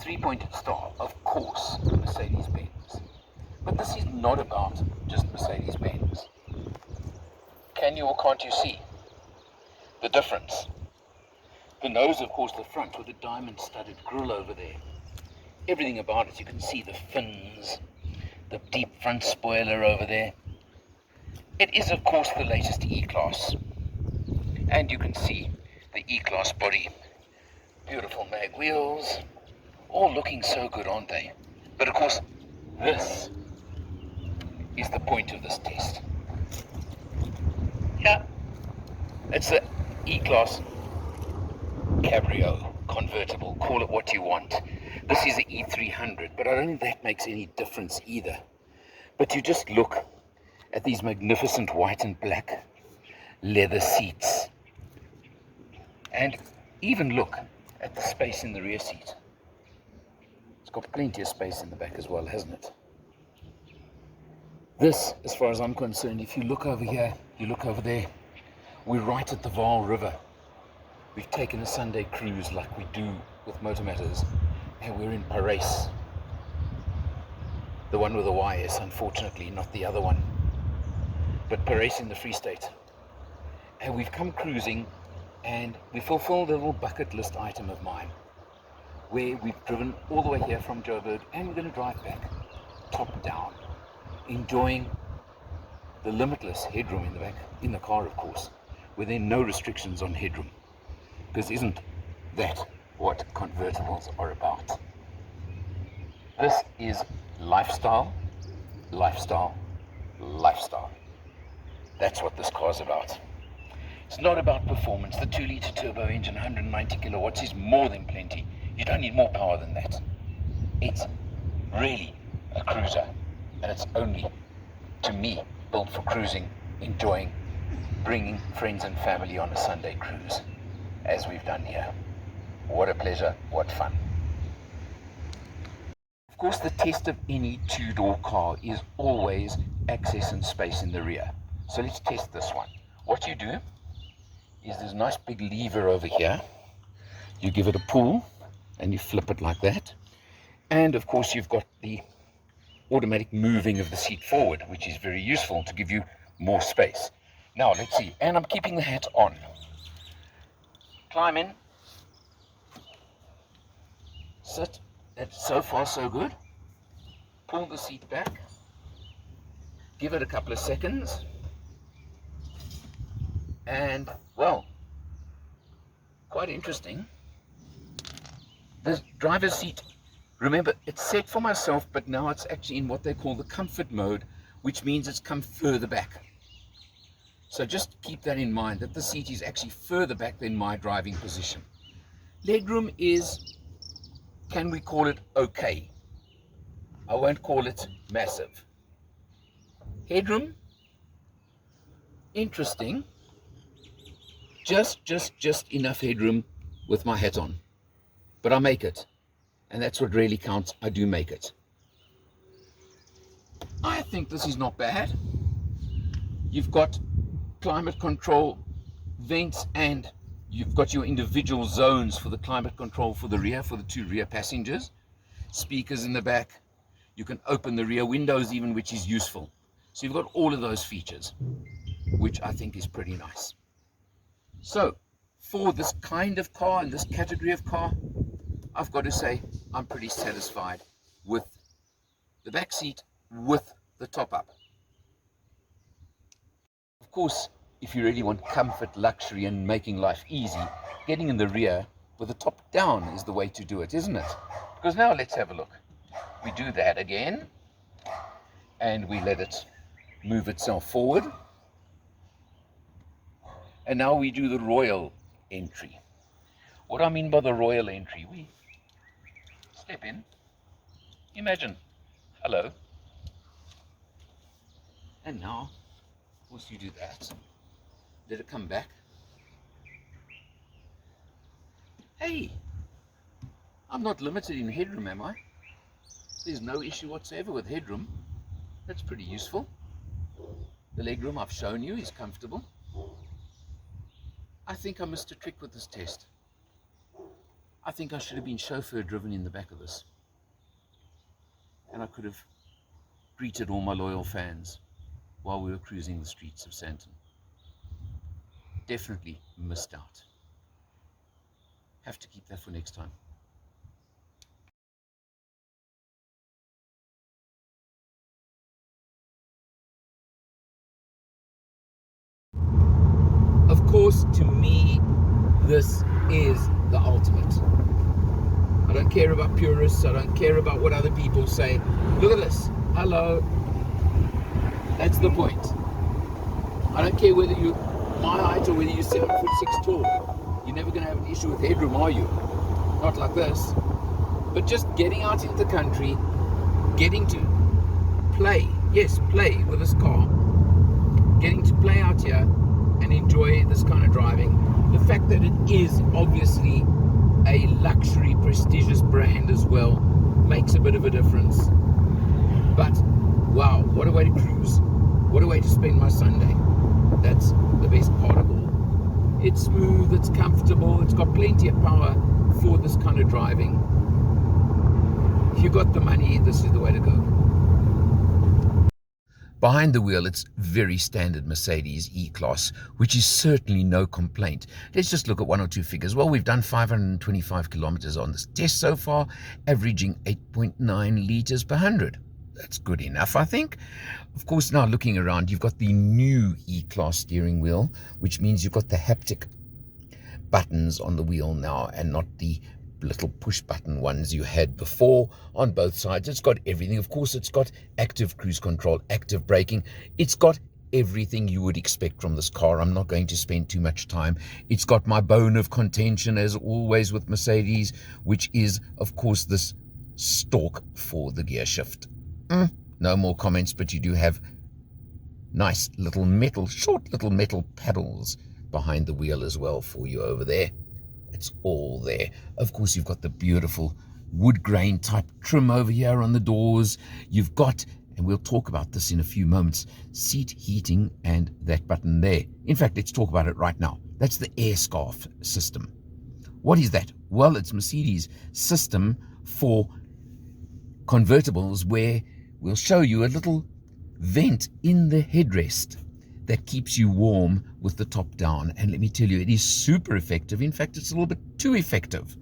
3-point star, of course, Mercedes-Benz. But this is not about just Mercedes-Benz. Can you or can't you see the difference? The nose, of course, the front with the diamond-studded grille over there. Everything about it, you can see the fins, the deep front spoiler over there. It is, of course, the latest E-Class. And you can see the E-Class body. Beautiful mag wheels. All looking so good, aren't they? But, of course, this is the point of this test. Yeah, it's the E-Class Cabriolet, convertible, call it what you want. This is the E300, but I don't think that makes any difference either. But you just look at these magnificent white and black leather seats. And even look at the space in the rear seat. It's got plenty of space in the back as well, hasn't it? This, as far as I'm concerned, if you look over here, you look over there, we're right at the Vaal River. We've taken a Sunday cruise like we do with Motor Matters, and we're in Parys. The one with the Y is unfortunately not the other one, but Parys in the Free State. And we've come cruising, and we fulfilled a little bucket list item of mine, where we've driven all the way here from Joburg, and we're going to drive back, top down, enjoying the limitless headroom in the back, in the car, of course, where there are no restrictions on headroom. Because isn't that what convertibles are about? This is lifestyle, lifestyle, lifestyle. That's what this car's about. It's not about performance. The 2-litre turbo engine, 190 kilowatts, is more than plenty. You don't need more power than that. It's really a cruiser, and it's only, to me, built for cruising, enjoying, bringing friends and family on a Sunday cruise, as we've done here. What a pleasure, what fun. Of course, the test of any two-door car is always access and space in the rear. So let's test this one. What you do is there's a nice big lever over here. You give it a pull and you flip it like that. And of course, you've got the automatic moving of the seat forward, which is very useful to give you more space. Now, let's see. And I'm keeping the hat on. Climb in. Sit. That's so far so good. Pull the seat back. Give it a couple of seconds. And, well, quite interesting. The driver's seat, remember, it's set for myself, but now it's actually in what they call the comfort mode, which means it's come further back. So just keep that in mind, that the seat is actually further back than my driving position. Legroom is, can we call it okay? I won't call it massive. Headroom, interesting. Just enough headroom with my hat on. But I make it. And that's what really counts. I do make it. I think this is not bad. You've got climate control vents, and you've got your individual zones for the climate control for the rear, for the two rear passengers. Speakers in the back. You can open the rear windows even, which is useful. So you've got all of those features, which I think is pretty nice. So for this kind of car and this category of car, I've got to say I'm pretty satisfied with the back seat with the top up. Of course, if you really want comfort, luxury, and making life easy, getting in the rear with the top down is the way to do it, isn't it? Because now let's have a look. We do that again, and we let it move itself forward. And now we do the royal entry. What I mean by the royal entry, we step in, imagine, hello, and now, once you do that, let it come back. Hey, I'm not limited in headroom, am I? There's no issue whatsoever with headroom. That's pretty useful. The legroom I've shown you is comfortable. I think I missed a trick with this test. I think I should have been chauffeur driven in the back of this, and I could have greeted all my loyal fans while we were cruising the streets of Sandton. Definitely missed out. Have to keep that for next time. Of course, to me, this is the ultimate. I don't care about purists. I don't care about what other people say. Look at this. Hello. That's the point. I don't care whether you're my height or whether you're 7'6" tall. You're never going to have an issue with headroom, are you? Not like this. But just getting out into the country, getting to play, yes, play with this car, getting to play out here and enjoy this kind of driving. The fact that it is obviously a luxury, prestigious brand as well makes a bit of a difference. But wow, what a way to cruise. What a way to spend my Sunday. That's the best part of all. It's smooth, it's comfortable, it's got plenty of power for this kind of driving. If you got the money, this is the way to go. Behind the wheel, it's very standard Mercedes E-Class, which is certainly no complaint. Let's just look at one or two figures. Well, we've done 525 kilometers on this test so far, averaging 8.9 liters per 100. That's good enough, I think. Of course, now looking around, you've got the new E-Class steering wheel, which means you've got the haptic buttons on the wheel now and not the little push button ones you had before on both sides. It's got everything. Of course, it's got active cruise control, active braking. It's got everything you would expect from this car. I'm not going to spend too much time. It's got my bone of contention, as always with Mercedes, which is, of course, this stalk for the gear shift. No more comments, but you do have nice little metal, short little metal paddles behind the wheel as well for you over there. It's all there. Of course, you've got the beautiful wood grain type trim over here on the doors. You've got, and we'll talk about this in a few moments, seat heating and that button there. In fact, let's talk about it right now. That's the air scarf system. What is that? Well, it's Mercedes' system for convertibles where we'll show you a little vent in the headrest that keeps you warm with the top down. And let me tell you, it is super effective. In fact, it's a little bit too effective.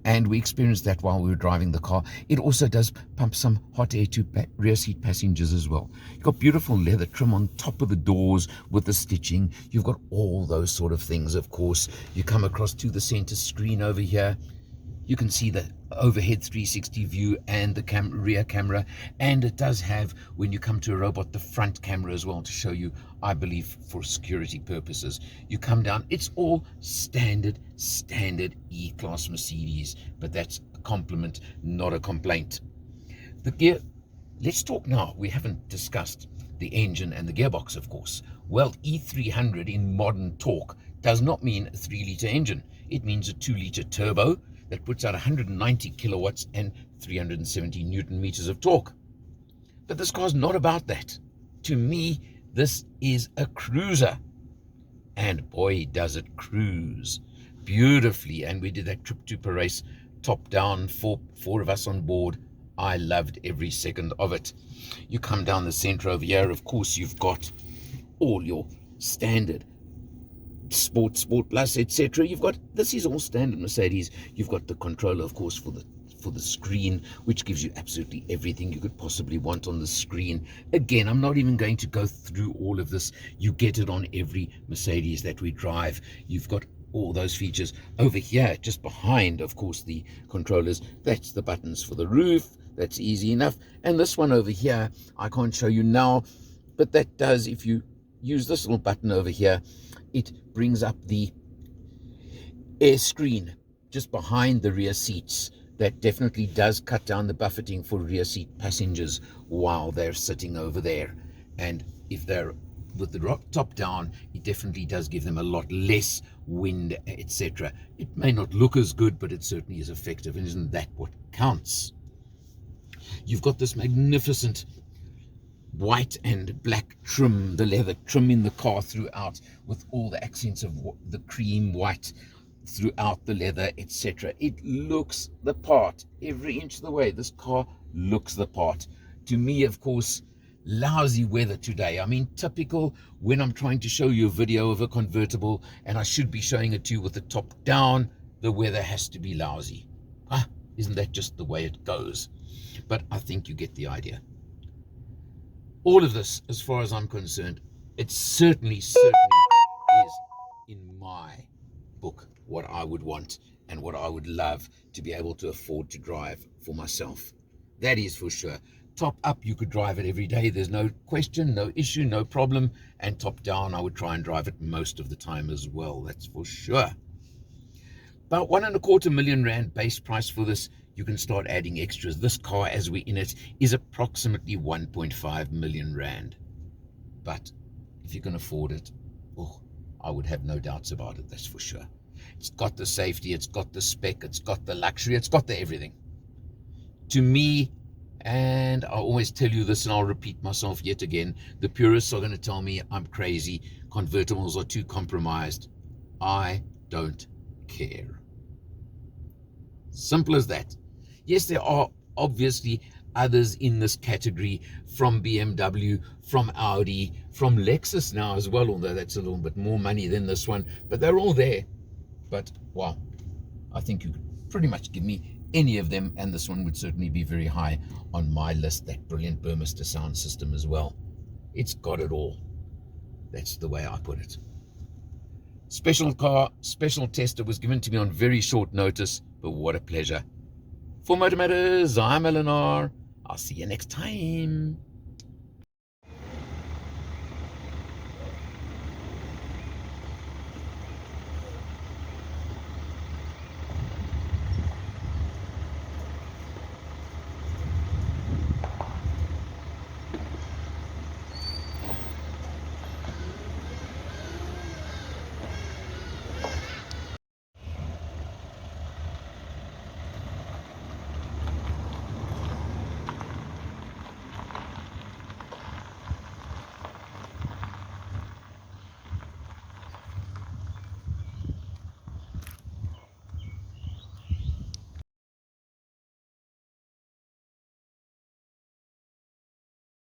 And we experienced that while we were driving the car. It also does pump some hot air to rear seat passengers as well. You've got beautiful leather trim on top of the doors with the stitching. You've got all those sort of things, of course. You come across to the center screen over here. You can see the overhead 360 view and the rear camera, and it does have, when you come to a robot, the front camera as well to show you, I believe, for security purposes. You come down, it's all standard E-Class Mercedes, but that's a compliment, not a complaint. The gear, let's talk now. We haven't discussed the engine and the gearbox, of course. Well, E300 in modern talk does not mean a 3-liter engine. It means a 2-liter turbo that puts out 190 kilowatts and 370 newton meters of torque. But this car's not about that. To me, this is a cruiser. And boy, does it cruise beautifully. And we did that trip to Parys, top down, four of us on board. I loved every second of it. You come down the center over here, of course, you've got all your standard Sport Plus, etc. You've got, this is all standard Mercedes. You've got the controller, of course, for the screen, which gives you absolutely everything you could possibly want on the screen. Again, I'm not even going to go through all of this. You get it on every Mercedes that we drive. You've got all those features over here, just behind, of course, the controllers. That's the buttons for the roof. That's easy enough. And this one over here, I can't show you now, but that does, if you use this little button over here, it brings up the air screen just behind the rear seats. That definitely does cut down the buffeting for rear seat passengers while they're sitting over there. And if they're with the top down, it definitely does give them a lot less wind, etc. It may not look as good, but it certainly is effective. And isn't that what counts? You've got this magnificent white and black trim, the leather trim in the car throughout, with all the accents of the cream white throughout the leather, etc. It looks the part every inch of the way. This car looks the part. To me, of course, lousy weather today. I mean, typical when I'm trying to show you a video of a convertible and I should be showing it to you with the top down, the weather has to be lousy. Isn't that just the way it goes? But I think you get the idea. All of this, as far as I'm concerned, it certainly is, in my book, what I would want and what I would love to be able to afford to drive for myself. That is for sure. Top up, you could drive it every day. There's no question, no issue, no problem. And top down, I would try and drive it most of the time as well. That's for sure. About R1.25 million base price for this. You can start adding extras. This car, as we're in it, is approximately R1.5 million. But if you can afford it, I would have no doubts about it, that's for sure. It's got the safety, it's got the spec, it's got the luxury, it's got the everything. To me, and I always tell you this and I'll repeat myself yet again, the purists are going to tell me I'm crazy, convertibles are too compromised. I don't care. Simple as that. Yes, there are obviously others in this category, from BMW, from Audi, from Lexus now as well, although that's a little bit more money than this one, but they're all there. But wow, I think you could pretty much give me any of them, and this one would certainly be very high on my list. That brilliant Burmester sound system as well. It's got it all. That's the way I put it. Special car, special tester was given to me on very short notice, but what a pleasure. For Motor Matters, I'm Eleanor. I'll see you next time.